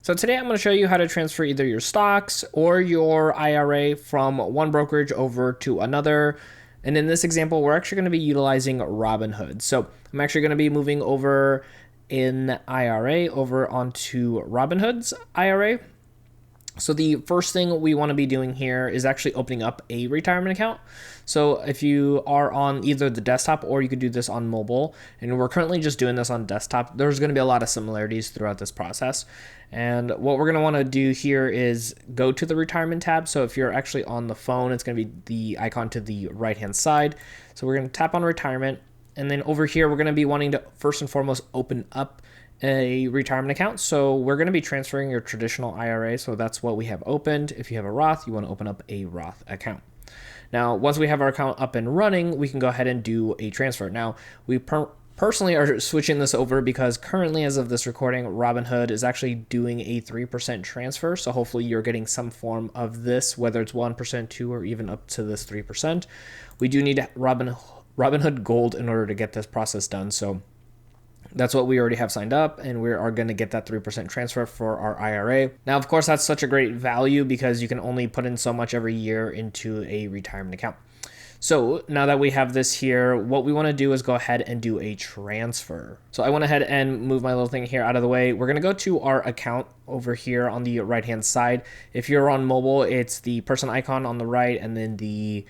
So today I'm going to show you how to transfer either your stocks or your IRA from one brokerage over to another. And in this example, we're actually going to be utilizing Robinhood. So I'm actually going to be moving over in IRA over onto Robinhood's IRA. So the first thing we want to be doing here is actually opening up a retirement account. So if you are on either the desktop or you could do this on mobile, and we're currently just doing this on desktop, there's going to be a lot of similarities throughout this process. And what we're going to want to do here is go to the retirement tab. So if you're actually on the phone, it's going to be the icon to the right hand side. So we're going to tap on retirement. And then over here, we're going to be wanting to first and foremost open up a retirement account. So we're going to be transferring your traditional IRA. So that's what we have opened. If you have a Roth, you want to open up a Roth account. Now, once we have our account up and running, we can go ahead and do a transfer. Now, we personally are switching this over because currently, as of this recording, Robinhood is actually doing a 3% transfer. So hopefully you're getting some form of this, whether it's 1%, 2%, or even up to this 3%. We do need Robinhood Gold in order to get this process done. So that's what we already have signed up, and we are going to get that 3% transfer for our IRA. Now, of course, that's such a great value because you can only put in so much every year into a retirement account. So now that we have this here, what we want to do is go ahead and do a transfer. So I went ahead and moved my little thing here out of the way. We're going to go to our account over here on the right hand side. If you're on mobile, it's the person icon on the right, and then the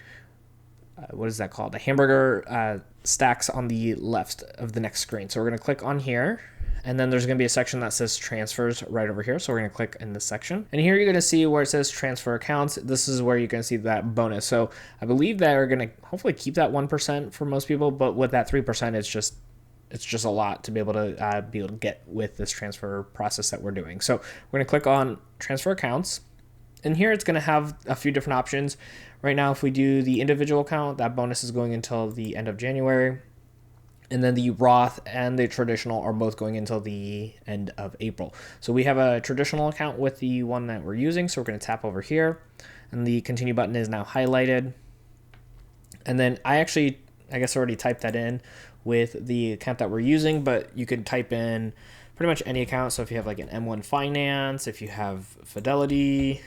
what is that called? The hamburger stacks on the left of the next screen. So we're going to click on here, and then there's going to be a section that says transfers right over here. So we're going to click in this section, and here you're going to see where it says transfer accounts. This is where you're going to see that bonus. So I believe that we're going to hopefully keep that 1% for most people, but with that 3%, it's just a lot to be able to get with this transfer process that we're doing. So we're going to click on transfer accounts. And here it's going to have a few different options. Right now, if we do the individual account, that bonus is going until the end of January. And then the Roth and the traditional are both going until the end of April. So we have a traditional account with the one that we're using. So we're going to tap over here, and the continue button is now highlighted. And then I guess already typed that in with the account that we're using, but you could type in pretty much any account. So if you have like an M1 Finance, if you have Fidelity,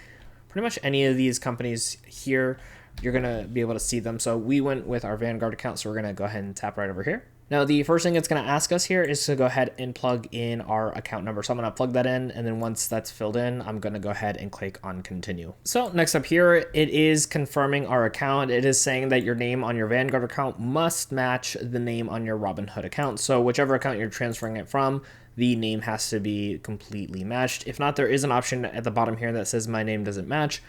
pretty much any of these companies here, you're going to be able to see them. So we went with our Vanguard account, so we're going to go ahead and tap right over here. Now, the first thing it's going to ask us here is to go ahead and plug in our account number. So I'm going to plug that in, and then once that's filled in, I'm going to go ahead and click on continue. So next up here, it is confirming our account. It is saying that your name on your Vanguard account must match the name on your Robinhood account. So whichever account you're transferring it from, the name has to be completely matched. If not, there is an option at the bottom here that says my name doesn't match.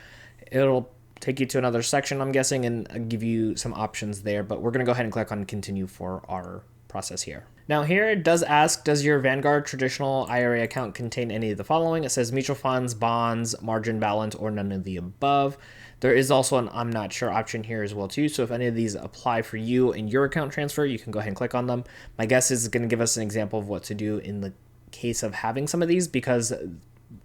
It'll take you to another section, I'm guessing, and give you some options there, but we're going to go ahead and click on continue for our process here. Now here it does ask, does your Vanguard traditional IRA account contain any of the following? It says mutual funds, bonds, margin balance, or none of the above. There is also an I'm not sure option here as well too. So if any of these apply for you in your account transfer, you can go ahead and click on them. My guess is it's going to give us an example of what to do in the case of having some of these, because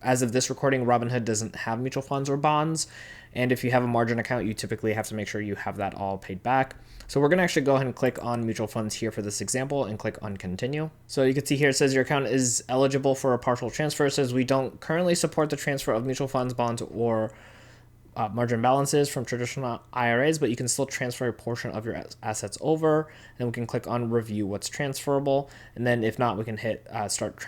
as of this recording, Robinhood doesn't have mutual funds or bonds. And if you have a margin account, you typically have to make sure you have that all paid back. So we're going to actually go ahead and click on mutual funds here for this example and click on continue. So you can see here it says your account is eligible for a partial transfer. It says we don't currently support the transfer of mutual funds, bonds, or margin balances from traditional IRAs, but you can still transfer a portion of your assets over, and we can click on review what's transferable. And then if not, we can hit start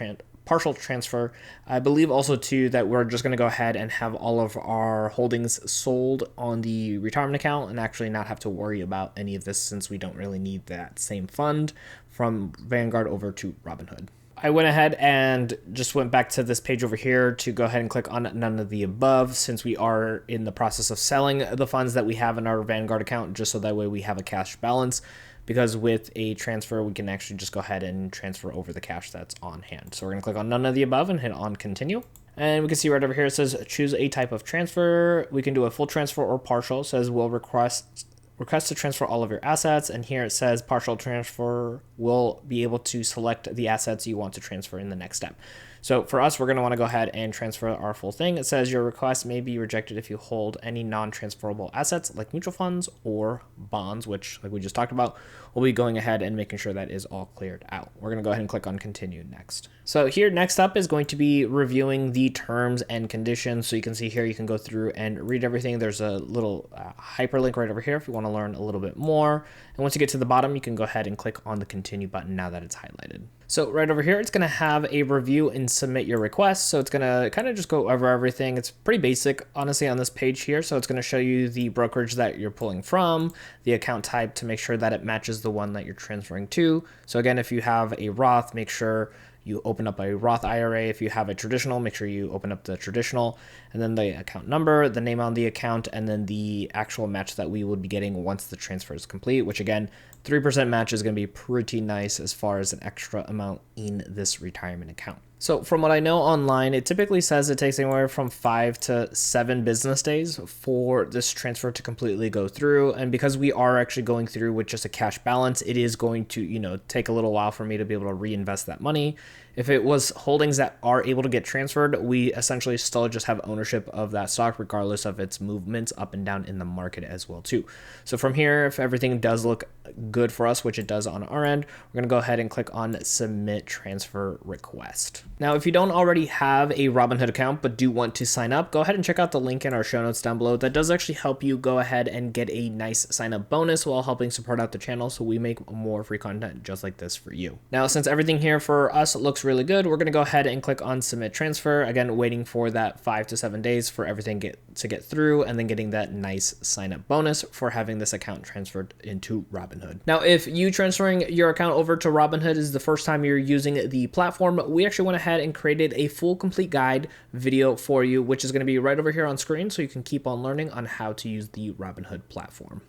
partial transfer. I believe also too that we're just going to go ahead and have all of our holdings sold on the retirement account and actually not have to worry about any of this, since we don't really need that same fund from Vanguard over to Robinhood. I went ahead and just went back to this page over here to go ahead and click on none of the above, since we are in the process of selling the funds that we have in our Vanguard account, just so that way we have a cash balance. Because with a transfer, we can actually just go ahead and transfer over the cash that's on hand. So we're going to click on none of the above and hit on continue. And we can see right over here, it says choose a type of transfer. We can do a full transfer or partial. It says we'll request to transfer all of your assets. And here it says partial transfer will be able to select the assets you want to transfer in the next step. So for us, we're going to want to go ahead and transfer our full thing. It says your request may be rejected if you hold any non-transferable assets like mutual funds or bonds, which, like we just talked about, we'll be going ahead and making sure that is all cleared out. We're going to go ahead and click on continue next. So here next up is going to be reviewing the terms and conditions. So you can see here, you can go through and read everything. There's a little hyperlink right over here if you want to learn a little bit more. And once you get to the bottom, you can go ahead and click on the continue button now that it's highlighted. So right over here, it's going to have a review and submit your request. So it's going to kind of just go over everything. It's pretty basic, honestly, on this page here. So it's going to show you the brokerage that you're pulling from, the account type to make sure that it matches the one that you're transferring to. So again, if you have a Roth, make sure you open up a Roth IRA. If you have a traditional, make sure you open up the traditional, and then the account number, the name on the account, and then the actual match that we would be getting once the transfer is complete, which again, 3% match is going to be pretty nice as far as an extra amount in this retirement account. So from what I know online, it typically says it takes anywhere from 5 to 7 business days for this transfer to completely go through. And because we are actually going through with just a cash balance, it is going to, take a little while for me to be able to reinvest that money. If it was holdings that are able to get transferred, we essentially still just have ownership of that stock regardless of its movements up and down in the market as well too. So from here, if everything does look good for us, which it does on our end, we're going to go ahead and click on submit transfer request. Now, if you don't already have a Robinhood account but do want to sign up, go ahead and check out the link in our show notes down below. That does actually help you go ahead and get a nice sign up bonus while helping support out the channel, so we make more free content just like this for you. Now, since everything here for us looks really good, we're going to go ahead and click on submit transfer. Again, waiting for that 5 to 7 days for everything to get through, and then getting that nice sign up bonus for having this account transferred into Robinhood. Now, if you transferring your account over to Robinhood is the first time you're using the platform, we actually went ahead and created a full complete guide video for you, which is going to be right over here on screen, so you can keep on learning on how to use the Robinhood platform.